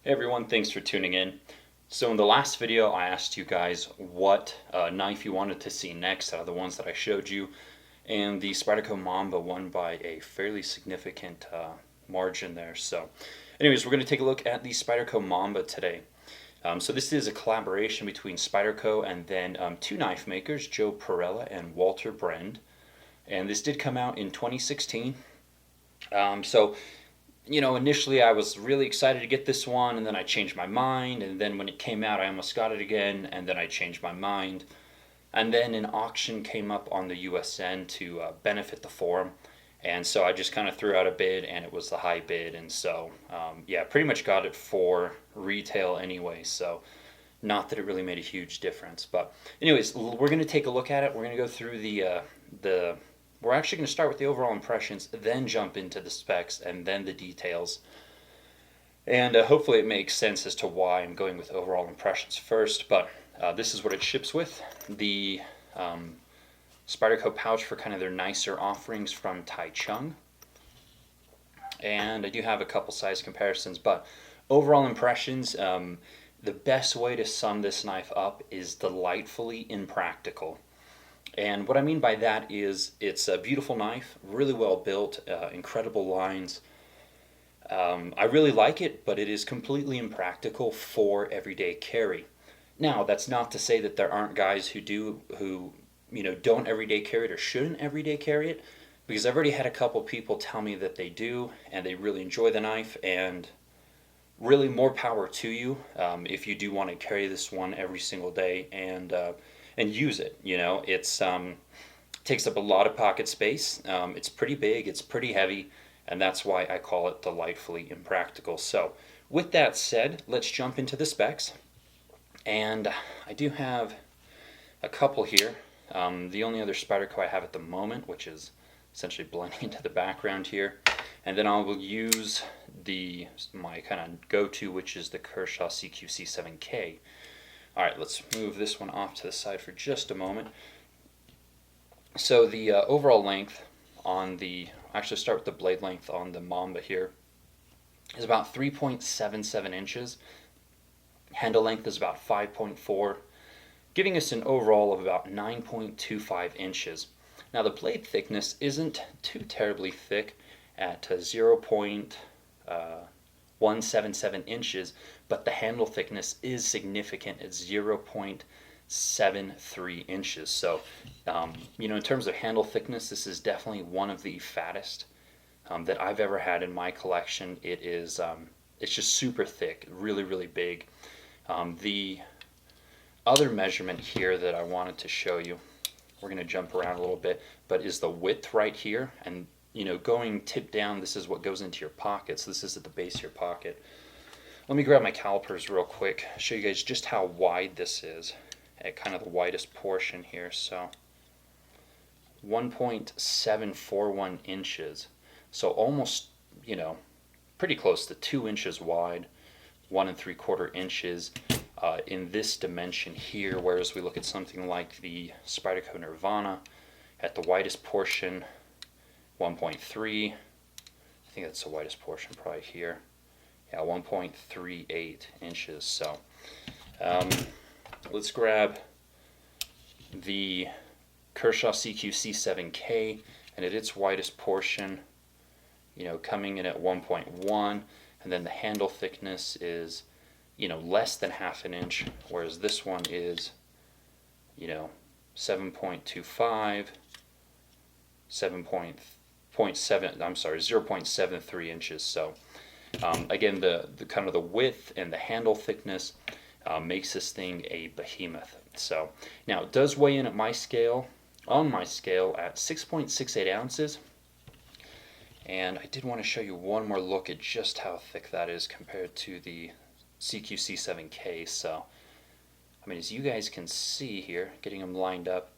Hey everyone, thanks for tuning in. So in the last video I asked you guys what knife you wanted to see next out of the ones that I showed you, and the Spyderco Mamba won by a fairly significant margin there. So anyways, we're going to take a look at the Spyderco Mamba today. So this is a collaboration between Spyderco and then two knife makers, Joe Pirela and Walter Brend, and this did come out in 2016. So initially I was really excited to get this one, and then I changed my mind, and then when it came out I almost got it again, and then I changed my mind. And then an auction came up on the USN to benefit the forum, and so I just kind of threw out a bid, and it was the high bid, and so yeah, pretty much got it for retail anyway, so not that it really made a huge difference. But anyways, we're going to take a look at it. We're going to go through the we're actually going to start with the overall impressions, then jump into the specs, and then the details. And hopefully it makes sense as to why I'm going with overall impressions first. But this is what it ships with. The Spyderco pouch for kind of their nicer offerings from Taichung. And I do have a couple size comparisons, but overall impressions, the best way to sum this knife up is delightfully impractical. And what I mean by that is it's a beautiful knife, really well built, incredible lines. I really like it, but it is completely impractical for everyday carry. Now, that's not to say that there aren't guys who don't everyday carry it or shouldn't everyday carry it, because I've already had a couple people tell me that they do and they really enjoy the knife, and really more power to you if you do want to carry this one every single day and use it. It's takes up a lot of pocket space. It's pretty big, it's pretty heavy, and that's why I call it delightfully impractical. So with that said, let's jump into the specs. And I do have a couple here. The only other Spyderco I have at the moment, which is essentially blending into the background here, and then I will use my kind of go-to, which is the Kershaw CQC7K. Alright, let's move this one off to the side for just a moment. So the overall length on actually start with the blade length on the Mamba here, is about 3.77 inches. Handle length is about 5.4, giving us an overall of about 9.25 inches. Now the blade thickness isn't too terribly thick at 0.177 inches, but the handle thickness is significant at 0.73 inches. So, in terms of handle thickness, this is definitely one of the fattest that I've ever had in my collection. It's just super thick, really, really big. The other measurement here that I wanted to show you, we're going to jump around a little bit, but is the width right here. And going tip down, this is what goes into your pocket. So this is at the base of your pocket. Let me grab my calipers real quick, show you guys just how wide this is at kind of the widest portion here. So 1.741 inches. So almost, pretty close to 2 inches wide, 1 3/4 inches in this dimension here. Whereas we look at something like the Spyderco Nirvana at the widest portion, 1.3. I think that's the widest portion probably here. Yeah, 1.38 inches. So let's grab the Kershaw CQC7K, and at its widest portion, coming in at 1.1, and then the handle thickness is, less than half an inch, whereas this one is, 7.25, 0.73 inches. So again, the kind of the width and the handle thickness makes this thing a behemoth. So now it does weigh in at my scale, at 6.68 ounces. And I did want to show you one more look at just how thick that is compared to the CQC7K. So, as you guys can see here, getting them lined up,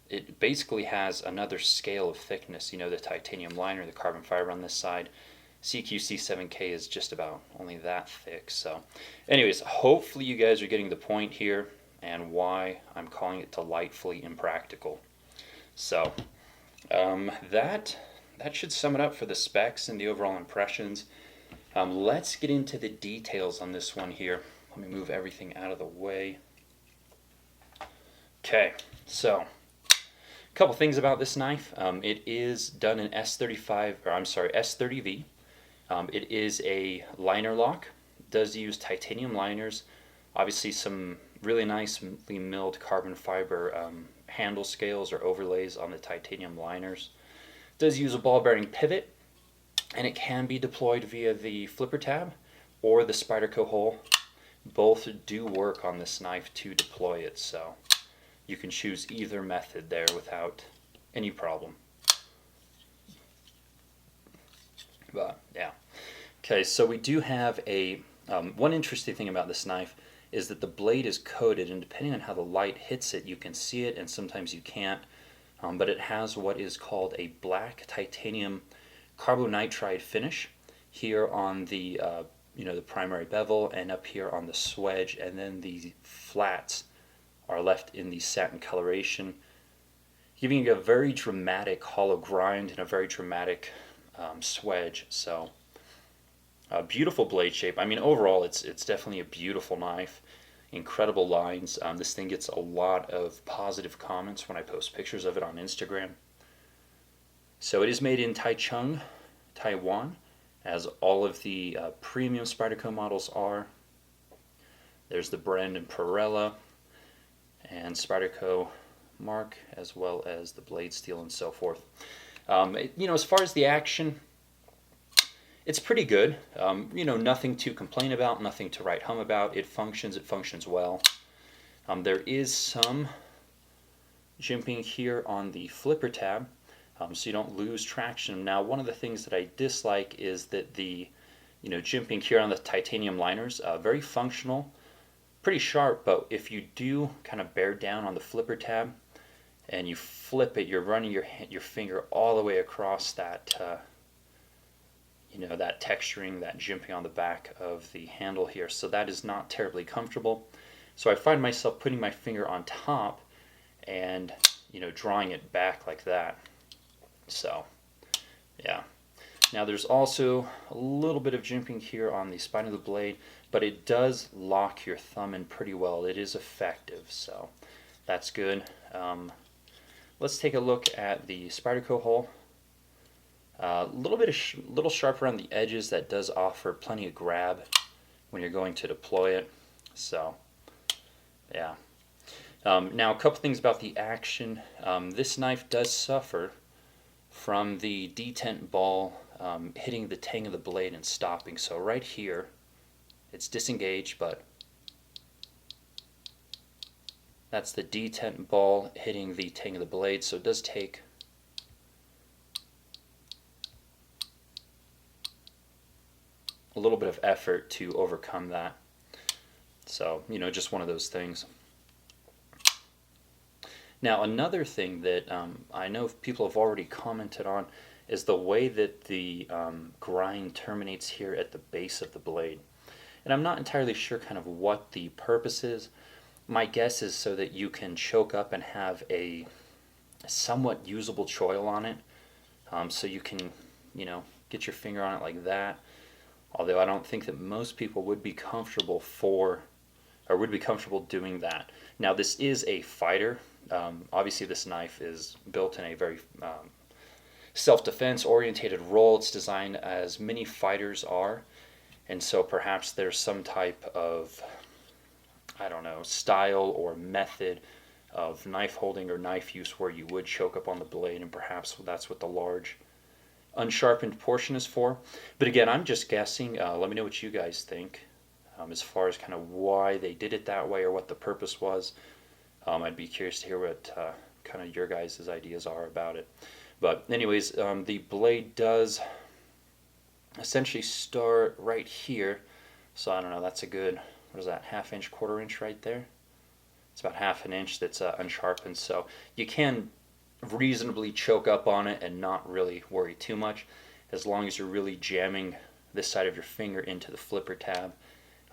it basically has another scale of thickness. The titanium liner, the carbon fiber on this side. CQC7K is just about only that thick. So anyways, hopefully you guys are getting the point here and why I'm calling it delightfully impractical. So that should sum it up for the specs and the overall impressions. Let's get into the details on this one here. Let me move everything out of the way. Okay, so a couple things about this knife. It is done in S30V. It is a liner lock. It does use titanium liners. Obviously, some really nicely milled carbon fiber handle scales or overlays on the titanium liners. It does use a ball bearing pivot, and it can be deployed via the flipper tab or the Spyderco hole. Both do work on this knife to deploy it, so you can choose either method there without any problem. But yeah. Okay, so we do have a one interesting thing about this knife is that the blade is coated, and depending on how the light hits it, you can see it and sometimes you can't. But it has what is called a black titanium carbonitride finish here on the the primary bevel and up here on the swedge, and then the flats are left in the satin coloration, giving you a very dramatic hollow grind and a very dramatic swedge. So a beautiful blade shape. I mean, overall it's definitely a beautiful knife. Incredible lines. This thing gets a lot of positive comments when I post pictures of it on Instagram. So it is made in Taichung, Taiwan, as all of the premium Spyderco models are. There's the Brend and Pirela and Spyderco mark, as well as the blade steel and so forth. As far as the action, it's pretty good. Nothing to complain about, nothing to write home about. It functions well. There is some jimping here on the flipper tab, so you don't lose traction. Now, one of the things that I dislike is that the jimping here on the titanium liners, very functional, pretty sharp, but if you do kind of bear down on the flipper tab and you flip it, you're running your finger all the way across that that texturing, that jimping on the back of the handle here. So that is not terribly comfortable. So I find myself putting my finger on top and drawing it back like that. So yeah. Now there's also a little bit of jimping here on the spine of the blade, but it does lock your thumb in pretty well. It is effective, so that's good. Let's take a look at the Spyderco hole. A little sharp around the edges. That does offer plenty of grab when you're going to deploy it. So yeah. Now a couple things about the action. This knife does suffer from the detent ball hitting the tang of the blade and stopping. So right here, it's disengaged, but that's the detent ball hitting the tang of the blade. So it does take a little bit of effort to overcome that. So, just one of those things. Now, another thing that I know people have already commented on is the way that the grind terminates here at the base of the blade. And I'm not entirely sure kind of what the purpose is. My guess is so that you can choke up and have a somewhat usable choil on it. So you can, get your finger on it like that. Although I don't think that most people would be comfortable doing that. Now, this is a fighter. Obviously, this knife is built in a very self-defense orientated role. It's designed as many fighters are, and so perhaps there's some type of, style or method of knife holding or knife use where you would choke up on the blade, and perhaps that's what the large unsharpened portion is for. But again, I'm just guessing. Let me know what you guys think as far as kind of why they did it that way or what the purpose was. I'd be curious to hear what kind of your guys' ideas are about it. But anyways, the blade does essentially start right here. So I don't know, that's a good, what is that, half-inch, quarter-inch right there? It's about half an inch that's unsharpened. So you can reasonably choke up on it and not really worry too much, as long as you're really jamming this side of your finger into the flipper tab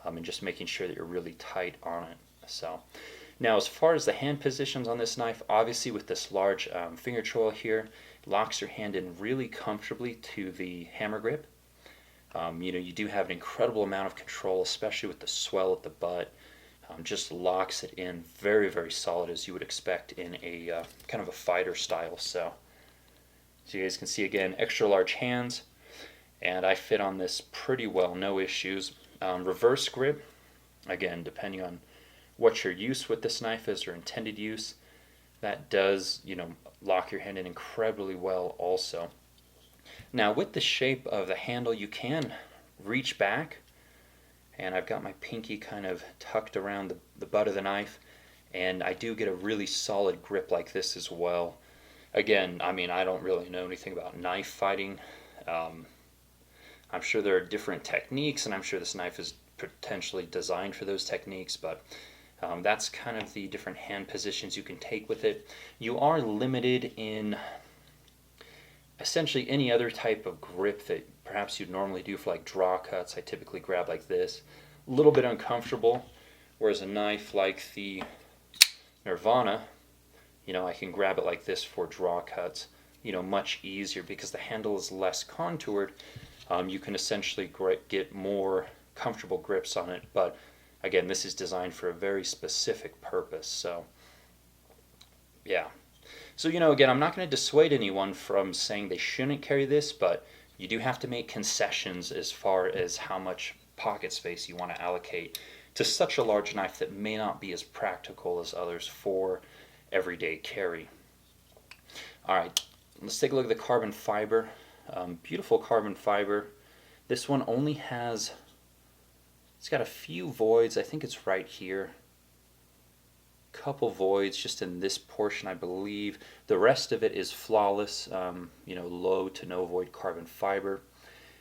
and just making sure that you're really tight on it. So now, as far as the hand positions on this knife, obviously with this large finger choil here, it locks your hand in really comfortably to the hammer grip. You do have an incredible amount of control, especially with the swell at the butt. Just locks it in very, very solid, as you would expect in a kind of a fighter style. So you guys can see, again, extra large hands, and I fit on this pretty well, no issues. Reverse grip, again, depending on what your use with this knife is or intended use, that does, lock your hand in incredibly well also. Now, with the shape of the handle, you can reach back, and I've got my pinky kind of tucked around the butt of the knife, and I do get a really solid grip like this as well. Again, I mean, I don't really know anything about knife fighting. I'm sure there are different techniques, and I'm sure this knife is potentially designed for those techniques, but that's kind of the different hand positions you can take with it. You are limited in essentially any other type of grip that perhaps you'd normally do for like draw cuts. I typically grab like this. A little bit uncomfortable, whereas a knife like the Nirvana, I can grab it like this for draw cuts, much easier because the handle is less contoured. You can essentially get more comfortable grips on it, but again, this is designed for a very specific purpose. So yeah. So again, I'm not going to dissuade anyone from saying they shouldn't carry this, but you do have to make concessions as far as how much pocket space you want to allocate to such a large knife that may not be as practical as others for everyday carry. All right, let's take a look at the carbon fiber. Beautiful carbon fiber. This one only has, it's got a few voids. I think it's right here. Couple voids just in this portion, I believe. The rest of it is flawless, low to no void carbon fiber.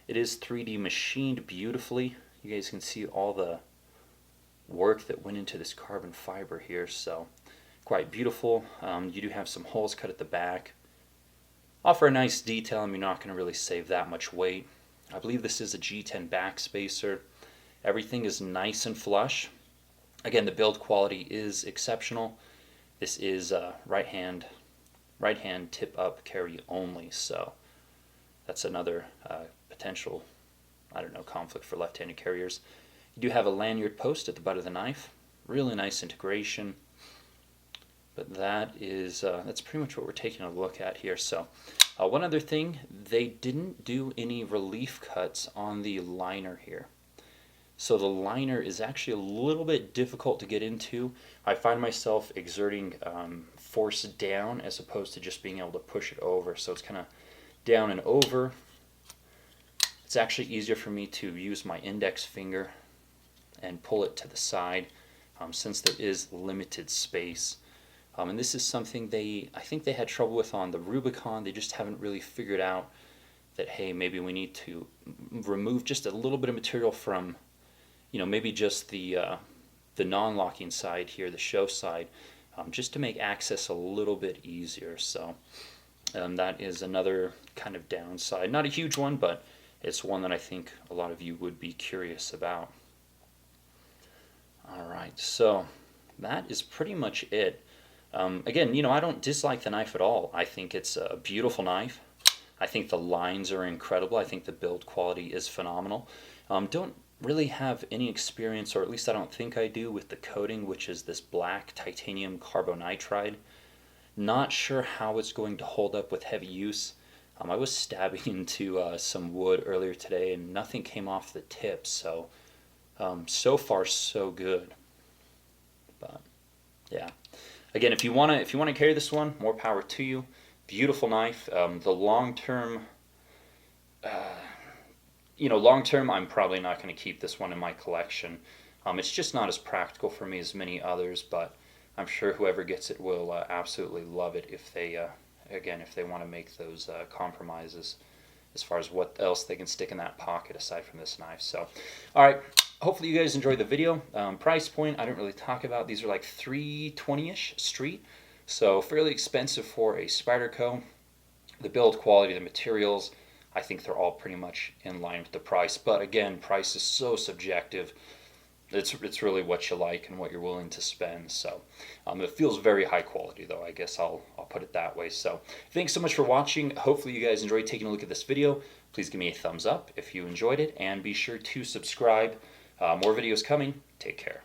It is 3D machined beautifully. You guys can see all the work that went into this carbon fiber here, so quite beautiful. You do have some holes cut at the back. Offer a nice detail, and you're not going to really save that much weight. I believe this is a G10 back spacer. Everything is nice and flush. Again, the build quality is exceptional. This is right hand tip up carry only, so that's another potential, conflict for left-handed carriers. You do have a lanyard post at the butt of the knife. Really nice integration. But that's pretty much what we're taking a look at here. So one other thing, they didn't do any relief cuts on the liner here. So the liner is actually a little bit difficult to get into. I find myself exerting force down as opposed to just being able to push it over. So it's kind of down and over. It's actually easier for me to use my index finger and pull it to the side since there is limited space. And this is something I think they had trouble with on the Rubicon. They just haven't really figured out that, hey, maybe we need to remove just a little bit of material from, maybe just the non-locking side here, the show side, just to make access a little bit easier. So that is another kind of downside. Not a huge one, but it's one that I think a lot of you would be curious about. All right, so that is pretty much it. Again, I don't dislike the knife at all. I think it's a beautiful knife. I think the lines are incredible. I think the build quality is phenomenal. Don't really have any experience, or at least I don't think I do, with the coating, which is this black titanium carbonitride. Not sure how it's going to hold up with heavy use. I was stabbing into some wood earlier today, and nothing came off the tip, so so far so good. But yeah, again, if you want to carry this one, more power to you. Beautiful knife. The long term, I'm probably not going to keep this one in my collection. It's just not as practical for me as many others, but I'm sure whoever gets it will absolutely love it if they want to make those compromises as far as what else they can stick in that pocket aside from this knife. So, all right, hopefully you guys enjoyed the video. Price point, I didn't really talk about. These are like $320-ish street, so fairly expensive for a Spyderco. The build quality, the materials, I think they're all pretty much in line with the price. But again, price is so subjective. It's really what you like and what you're willing to spend. So it feels very high quality, though. I guess I'll put it that way. So thanks so much for watching. Hopefully you guys enjoyed taking a look at this video. Please give me a thumbs up if you enjoyed it, and be sure to subscribe. More videos coming. Take care.